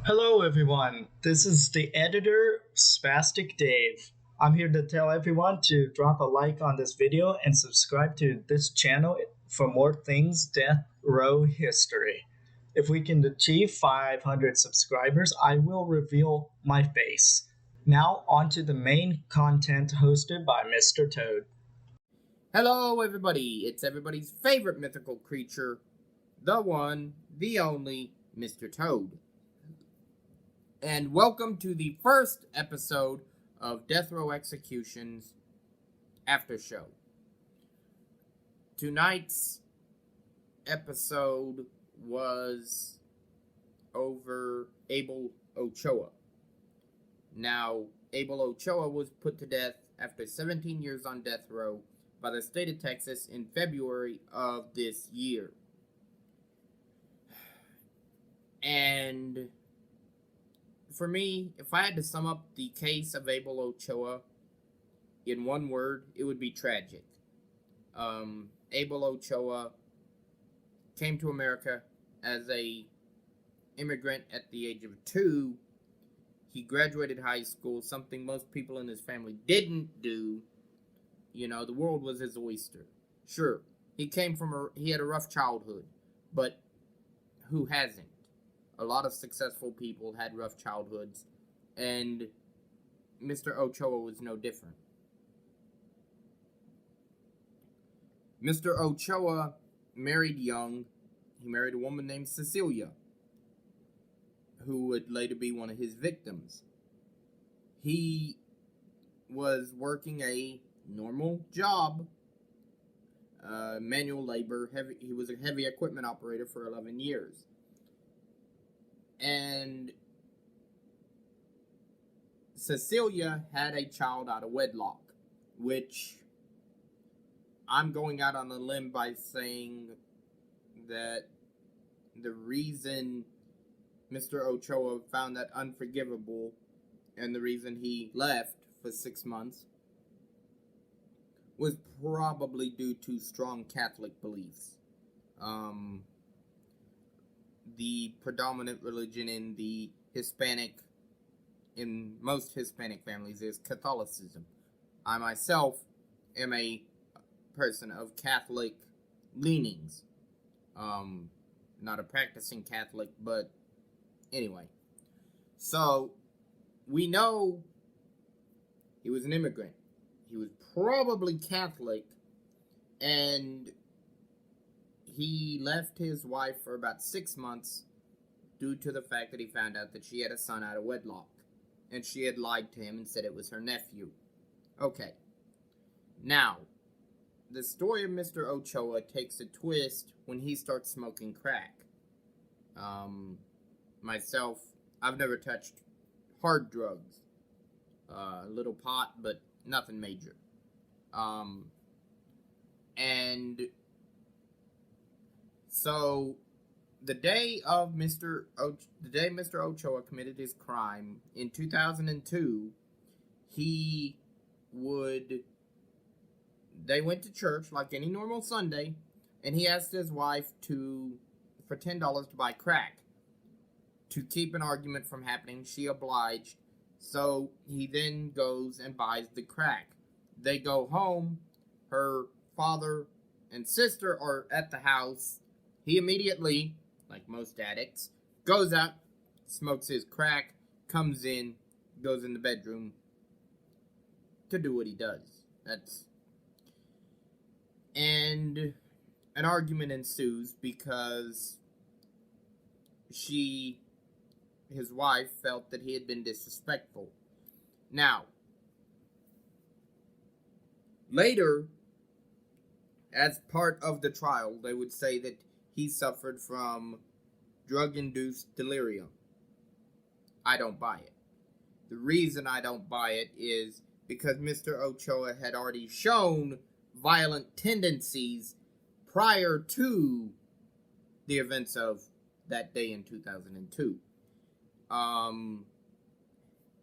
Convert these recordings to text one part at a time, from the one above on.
Hello, everyone. This is the editor, Spastic Dave. I'm here to tell everyone to drop a like on this video and subscribe to this channel for more things Death Row history. If we can achieve 500 subscribers, I will reveal my face. Now, on to the main content hosted by Mr. Toad. Hello, everybody. It's everybody's favorite mythical creature, the one, the only, Mr. Toad. And welcome to the first episode of Death Row Executions After Show. Tonight's episode was over Abel Ochoa. Now, Abel Ochoa was put to death after 17 years on death row by the state of Texas in February of this year. And for me, if I had to sum up the case of Abel Ochoa in one word, it would be tragic. Abel Ochoa came to America as a immigrant at the age of 2. He graduated high school, something most people in his family didn't do. You know, the world was his oyster. Sure, he had a rough childhood, but who hasn't? A lot of successful people had rough childhoods, and Mr. Ochoa was no different. Mr. Ochoa married young. He married a woman named Cecilia, who would later be one of his victims. He was working a normal job, manual labor. He was a heavy equipment operator for 11 years. And Cecilia had a child out of wedlock, which I'm going out on a limb by saying that the reason Mr. Ochoa found that unforgivable and the reason he left for 6 months was probably due to strong Catholic beliefs. The predominant religion in most Hispanic families is Catholicism. I myself am a person of Catholic leanings. Not a practicing Catholic, but anyway. So, we know he was an immigrant. He was probably Catholic, and he left his wife for about 6 months due to the fact that he found out that she had a son out of wedlock, and she had lied to him and said it was her nephew. Okay. Now, the story of Mr. Ochoa takes a twist when he starts smoking crack. Myself, I've never touched hard drugs. A little pot, but nothing major. And so the day Mr. Ochoa committed his crime in 2002, they went to church like any normal Sunday, and he asked his wife for $10 to buy crack. To keep an argument from happening, she obliged, so he then goes and buys the crack. They go home, her father and sister are at the house. He immediately, like most addicts, goes out, smokes his crack, comes in, goes in the bedroom to do what he does. And an argument ensues because his wife, felt that he had been disrespectful. Now, later, as part of the trial, they would say that he suffered from drug-induced delirium. I don't buy it. The reason I don't buy it is because Mr. Ochoa had already shown violent tendencies prior to the events of that day in 2002.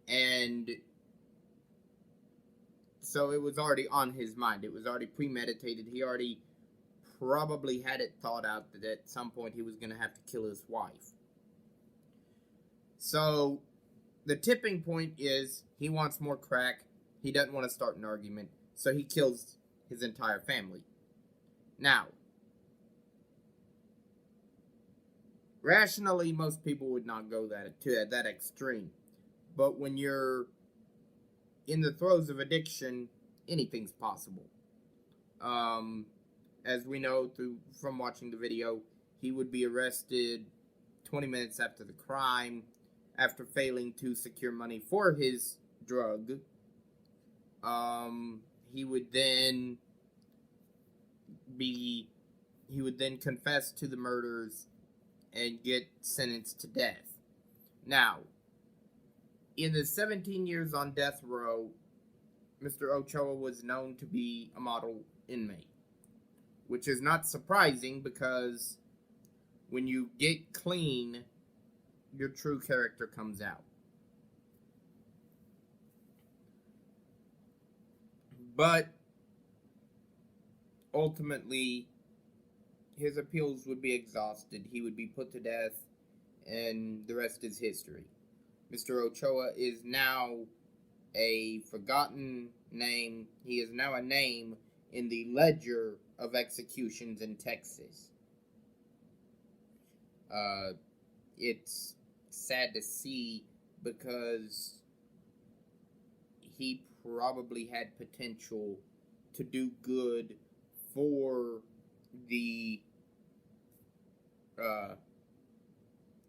And so it was already on his mind. It was already premeditated. He already probably had it thought out that at some point he was going to have to kill his wife. So the tipping point is he wants more crack. He doesn't want to start an argument, so he kills his entire family. Now, rationally, most people would not go that extreme. But when you're in the throes of addiction, anything's possible. As we know from watching the video, he would be arrested 20 minutes after the crime, after failing to secure money for his drug. He would then confess to the murders and get sentenced to death. Now, in the 17 years on death row, Mr. Ochoa was known to be a model inmate, which is not surprising because when you get clean, your true character comes out. But ultimately, his appeals would be exhausted. He would be put to death, and the rest is history. Mr. Ochoa is now a forgotten name. He is now a name in the ledger of executions in Texas. It's sad to see because he probably had potential to do good for the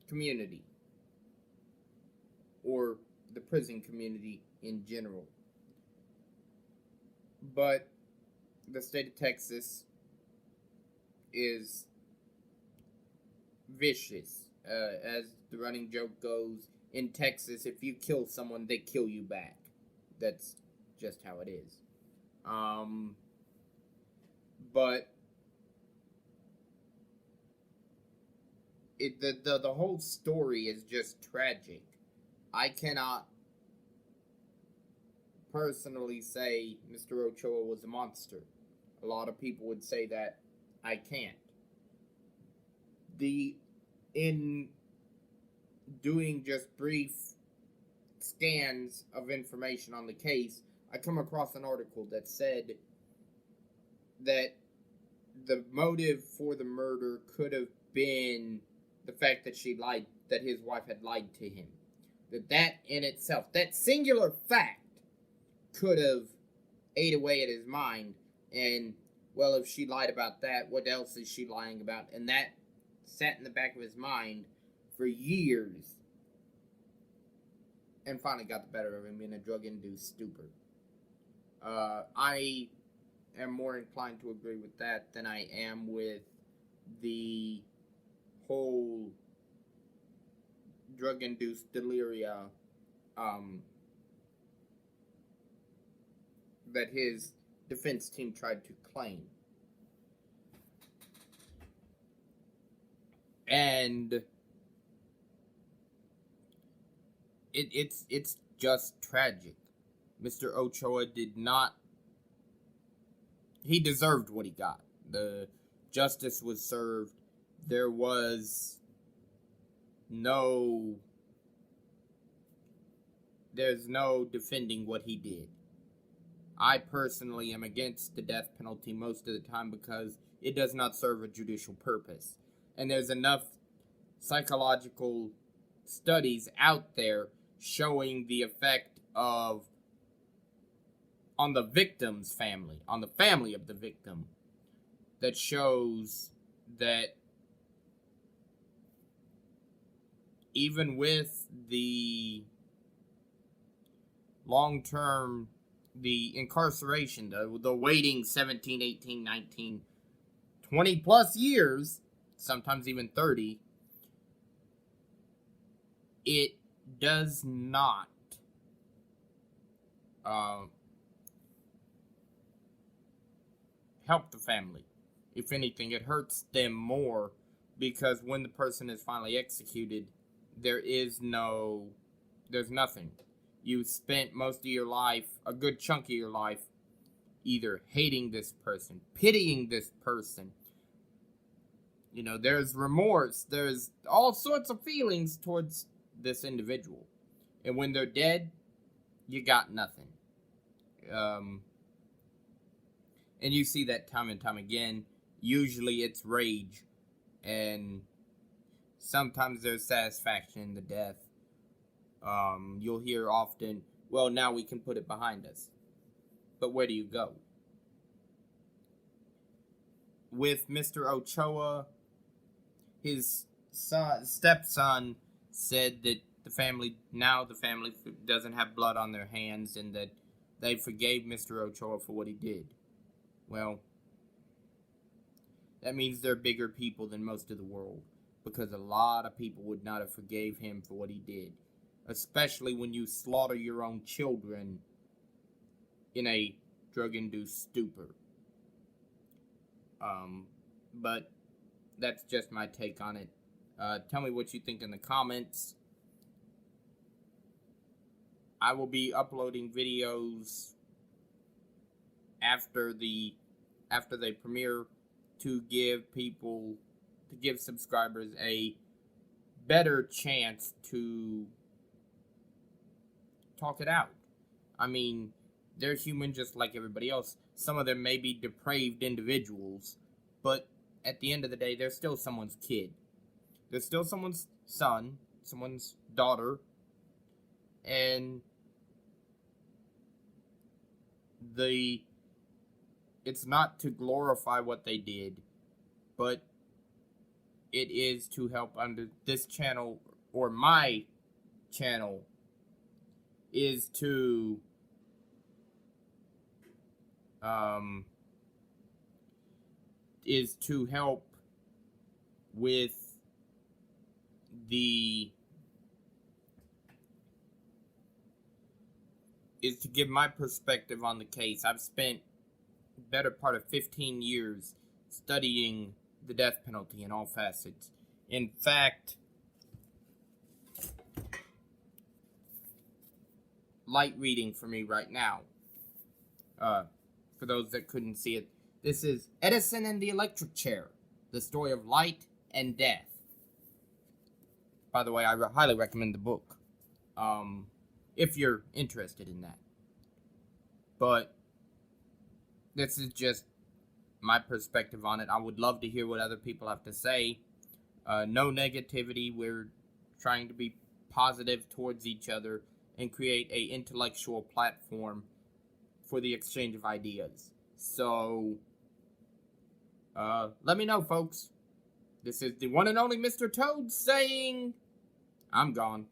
community or the prison community in general. But the state of Texas is vicious. As the running joke goes, in Texas, if you kill someone, they kill you back. That's just how it is. But the whole story is just tragic. I cannot personally say Mr. Ochoa was a monster. A lot of people would say that. I can't. In doing just brief scans of information on the case, I come across an article that said that the motive for the murder could have been the fact that that his wife had lied to him. That in itself, that singular fact, could have ate away at his mind. And, well, if she lied about that, what else is she lying about? And that sat in the back of his mind for years. And finally got the better of him in a drug-induced stupor. I am more inclined to agree with that than I am with the whole drug-induced deliria that his defense team tried to claim. And it's just tragic. Mr. Ochoa he deserved what he got. The justice was served. There's no defending what he did. I personally am against the death penalty most of the time because it does not serve a judicial purpose. And there's enough psychological studies out there showing the effect on the victim's family, on the family of the victim, that shows that even with the long-term, the incarceration, the waiting 17, 18, 19, 20 plus years, sometimes even 30, it does not help the family. If anything, it hurts them more because when the person is finally executed, there's nothing. You spent most of your life, a good chunk of your life, either hating this person, pitying this person. There's remorse. There's all sorts of feelings towards this individual. And when they're dead, you got nothing. And you see that time and time again. Usually it's rage, and sometimes there's satisfaction in the death. You'll hear often, well, now we can put it behind us. But where do you go? With Mr. Ochoa, his stepson said that the family doesn't have blood on their hands and that they forgave Mr. Ochoa for what he did. Well, that means they're bigger people than most of the world, because a lot of people would not have forgave him for what he did, especially when you slaughter your own children in a drug-induced stupor. But that's just my take on it. Tell me what you think in the comments. I will be uploading videos after they premiere to give subscribers a better chance to talk it out. I mean, they're human just like everybody else. Some of them may be depraved individuals, but at the end of the day, they're still someone's kid. They're still someone's son, someone's daughter, and it's not to glorify what they did, but it is to help under this channel, or my channel, is to help with to give my perspective on the case. I've spent the better part of 15 years studying the death penalty in all facets. In fact, light reading for me right now. For those that couldn't see it, this is Edison and the Electric Chair, the story of light and death. By the way, I highly recommend the book, if you're interested in that. But this is just my perspective on it. I would love to hear what other people have to say. No negativity. We're trying to be positive towards each other and create a intellectual platform for the exchange of ideas. So, let me know, folks. This is the one and only Mr. Toad saying, I'm gone.